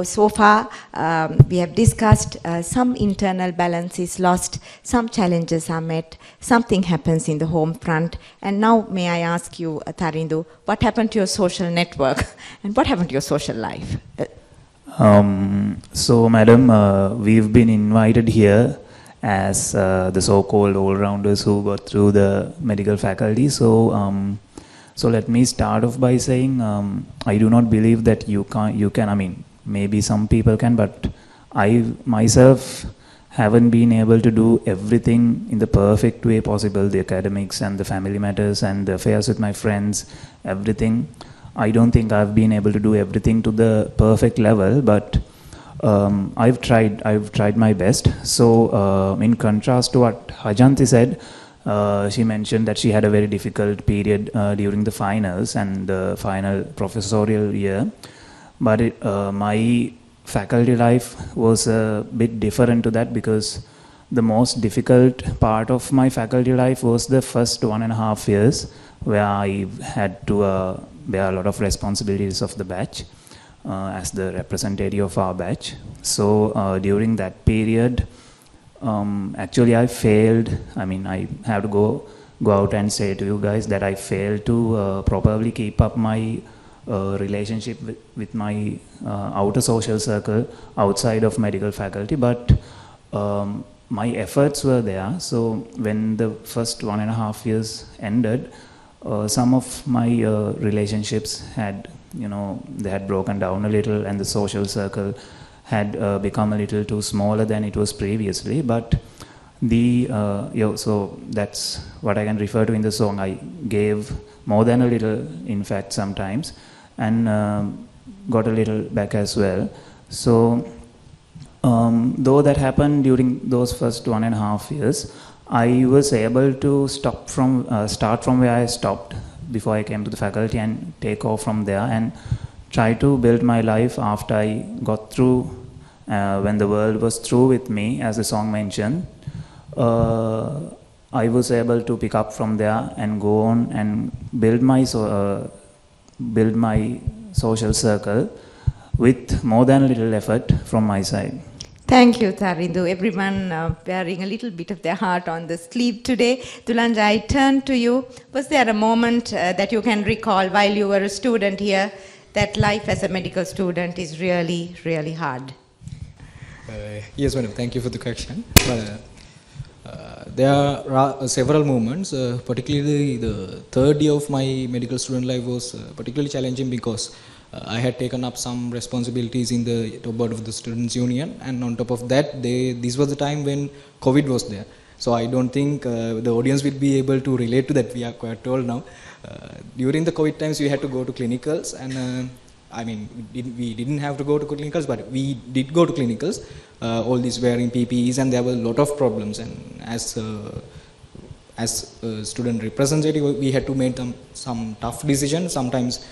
so far we have discussed some internal balance is lost, some challenges are met, something happens in the home front. And now may I ask you, Tharindu, what happened to your social network and what happened to your social life? So, madam, we've been invited here as the so-called all-rounders who got through the medical faculty. So let me start off by saying I do not believe that you can, I mean, maybe some people can, but I myself haven't been able to do everything in the perfect way possible, the academics and the family matters and the affairs with my friends, everything. I don't think I've been able to do everything to the perfect level, but I've tried my best. So in contrast to what Hajanti said, she mentioned that she had a very difficult period during the finals and the final professorial year. But my faculty life was a bit different to that, because the most difficult part of my faculty life was the first 1.5 years, where I had to bear a lot of responsibilities of the batch as the representative of our batch. So during that period, actually I failed. I mean, I have to go out and say to you guys that I failed to properly keep up my relationship with my outer social circle outside of medical faculty, but my efforts were there. So when the first 1.5 years ended, some of my relationships had, they had broken down a little, and the social circle had become a little too smaller than it was previously. But so that's what I can refer to in the song. I gave more than a little, in fact, sometimes, and got a little back as well. So though that happened during those first 1.5 years, I was able to start from where I stopped before I came to the faculty and take off from there and try to build my life after I got through, when the world was through with me, as the song mentioned. I was able to pick up from there and go on and build my social circle with more than a little effort from my side. Thank you, Tharindu. Everyone bearing a little bit of their heart on the sleeve today. Tulanja, I turn to you. Was there a moment that you can recall while you were a student here that life as a medical student is really, really hard? Yes, madam. Thank you for the question. There are several moments, particularly the third year of my medical student life was particularly challenging, because I had taken up some responsibilities in the top board of the Students' Union, and on top of that, this was the time when COVID was there. So I don't think the audience will be able to relate to that. We are quite old now. During the COVID times, we had to go to clinicals, and I mean, we didn't have to go to clinicals, but we did go to clinicals. All these wearing PPEs, and there were a lot of problems. And as a student representative, we had to make some tough decisions. Sometimes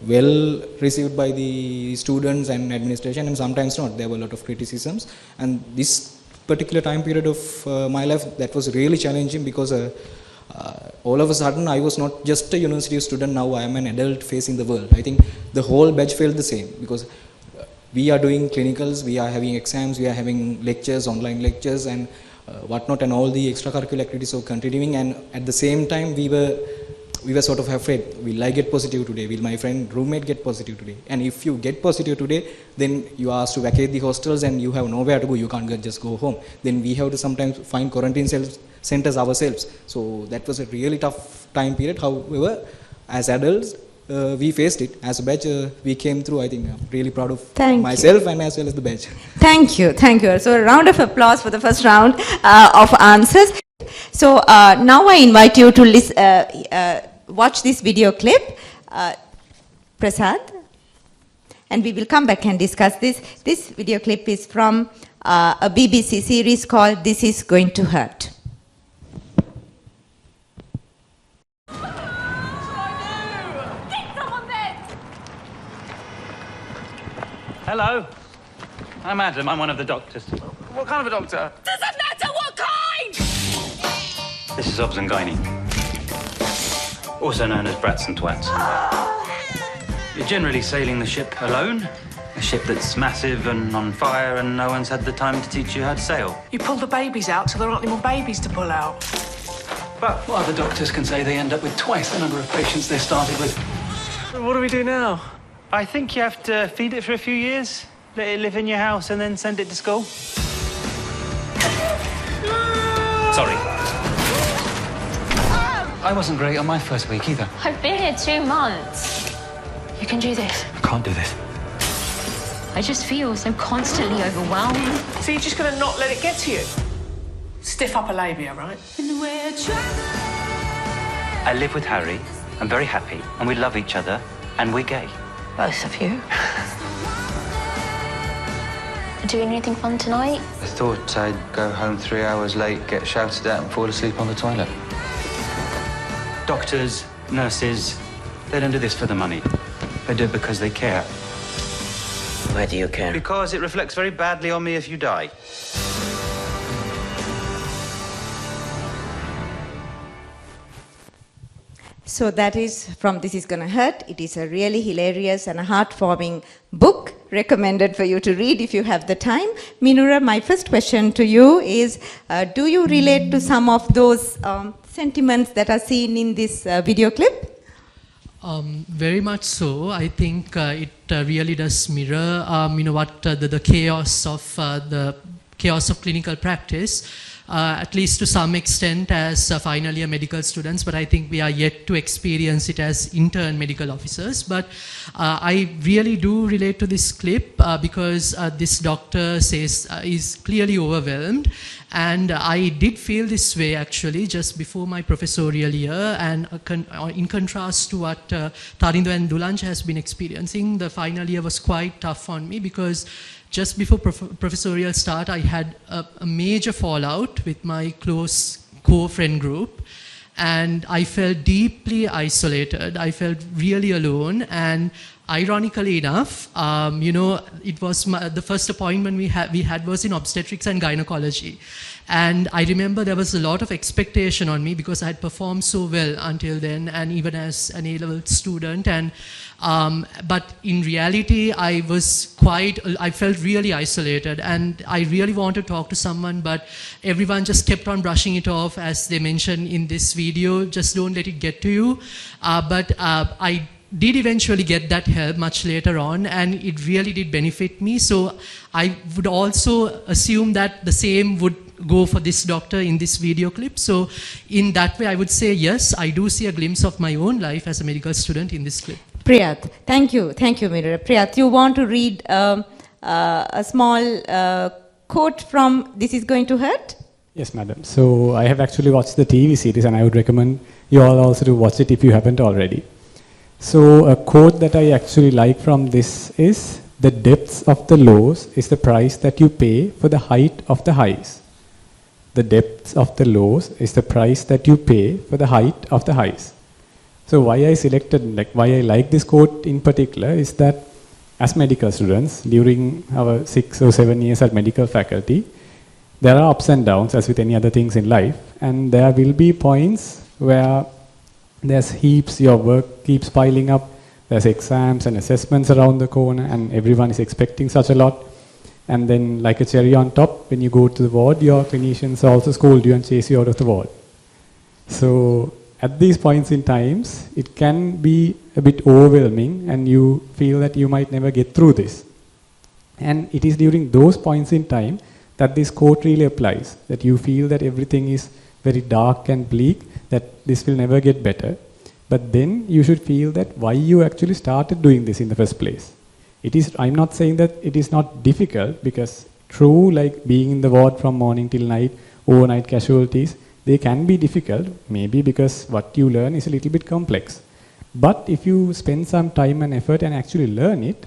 well received by the students and administration, and sometimes not. There were a lot of criticisms, and this particular time period of my life, that was really challenging, because all of a sudden I was not just a university student. Now I am an adult facing the world. I think the whole batch felt the same, because we are doing clinicals, we are having exams, we are having lectures, online lectures, and whatnot, and all the extracurricular activities are continuing. And at the same time, we were sort of afraid, will I get positive today? Will my roommate get positive today? And if you get positive today, then you are asked to vacate the hostels and you have nowhere to go. You can't just go home. Then we have to sometimes find quarantine centers ourselves. So that was a really tough time period. However, as adults, we faced it. As a batch, we came through. I think I'm really proud of myself and as well as the batch. Thank you. So a round of applause for the first round of answers. So now I invite you to watch this video clip, Prasad, and we will come back and discuss this. This video clip is from a BBC series called This Is Going to Hurt. Hello. I'm Adam. I'm one of the doctors. What kind of a doctor? Doesn't matter what kind! This is Obs and Gynae, also known as brats and twats. You're generally sailing the ship alone, A ship that's massive and on fire and no one's had the time to teach you how to sail. You pull the babies out so there aren't any more babies to pull out. But what other doctors can say they end up with twice the number of patients they started with? What do we do now? I think you have to feed it for a few years, let it live in your house and then send it to school. Sorry. I wasn't great on my first week either. I've been here 2 months. You can do this. I can't do this. I just feel so constantly overwhelmed. So you're just going to not let it get to you? Stiff upper labia, right? I live with Harry. I'm very happy and we love each other and we're gay. Both of you. Doing anything fun tonight? I thought I'd go home 3 hours late, get shouted at and fall asleep on the toilet. Doctors, nurses, they don't do this for the money. They do it because they care. Why do you care? Because it reflects very badly on me if you die. So that is from This Is Gonna Hurt. It is a really hilarious and a heartwarming book recommended for you to read if you have the time. Minura, my first question to you is, do you relate to some of those sentiments that are seen in this video clip? Very much so. I think it really does mirror, what the chaos of clinical practice. At least to some extent as final year medical students, but I think we are yet to experience it as intern medical officers. But I really do relate to this clip because this doctor says is clearly overwhelmed, and I did feel this way actually just before my professorial year, and in contrast to what Tarindo and Dulanj has been experiencing, the final year was quite tough on me because just before professorial start, I had a major fallout with my close core friend group, and I felt deeply isolated. I felt really alone, and ironically enough, it was the first appointment we had was in obstetrics and gynecology. And I remember there was a lot of expectation on me because I had performed so well until then, and even as an A-level student. And but in reality, I felt really isolated, and I really wanted to talk to someone, but everyone just kept on brushing it off, as they mentioned in this video. Just don't let it get to you. But I did eventually get that help much later on, and it really did benefit me. So I would also assume that the same would go for this doctor in this video clip. So in that way, I would say, yes, I do see a glimpse of my own life as a medical student in this clip. Priyath, thank you, Mirura. Priyath, you want to read a small quote from This Is Going to Hurt? Yes, madam. So I have actually watched the TV series, and I would recommend you all also to watch it if you haven't already. So a quote that I actually like from this is, "The depths of the lows is the price that you pay for the height of the highs." The depths of the lows is the price that you pay for the height of the highs. So why I like this quote in particular is that as medical students, during our 6 or 7 years at medical faculty, there are ups and downs as with any other things in life, and there will be points where there's heaps, your work keeps piling up, there's exams and assessments around the corner, and everyone is expecting such a lot. And then, like a cherry on top, when you go to the ward, your clinicians also scold you and chase you out of the ward. So at these points in times, it can be a bit overwhelming, and you feel that you might never get through this. And it is during those points in time that this quote really applies, that you feel that everything is very dark and bleak, that this will never get better. But then you should feel that why you actually started doing this in the first place. I'm not saying that it is not difficult, because true, like being in the ward from morning till night, overnight casualties, they can be difficult, maybe because what you learn is a little bit complex. But if you spend some time and effort and actually learn it,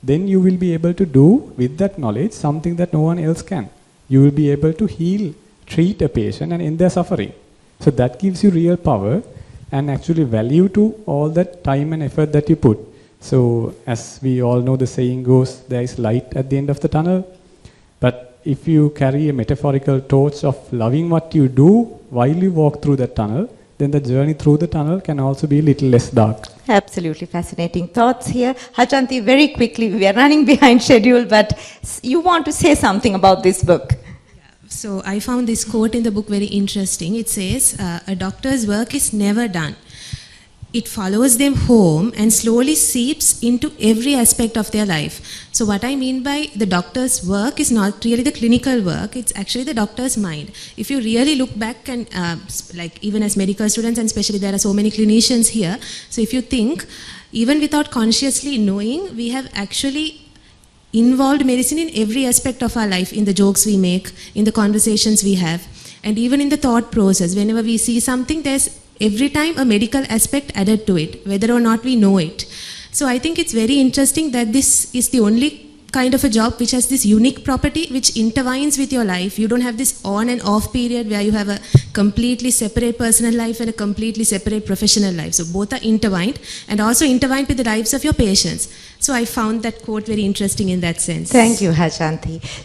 then you will be able to do with that knowledge something that no one else can. You will be able to heal, treat a patient and end their suffering. So that gives you real power and actually value to all that time and effort that you put. So as we all know, the saying goes, there is light at the end of the tunnel. But if you carry a metaphorical torch of loving what you do while you walk through that tunnel, then the journey through the tunnel can also be a little less dark. Absolutely fascinating thoughts here. Hajanti, very quickly, we are running behind schedule, but you want to say something about this book. So I found this quote in the book very interesting. It says, a doctor's work is never done. It follows them home and slowly seeps into every aspect of their life. So what I mean by the doctor's work is not really the clinical work, it's actually the doctor's mind. If you really look back and like even as medical students, and especially there are so many clinicians here, so if you think, even without consciously knowing, we have actually involved medicine in every aspect of our life, in the jokes we make, in the conversations we have, and even in the thought process. Whenever we see something, there's every time a medical aspect added to it, whether or not we know it. So I think it's very interesting that this is the only kind of a job which has this unique property which intertwines with your life. You don't have this on and off period where you have a completely separate personal life and a completely separate professional life. So both are intertwined, and also intertwined with the lives of your patients. So I found that quote very interesting in that sense. Thank you, Hajanti.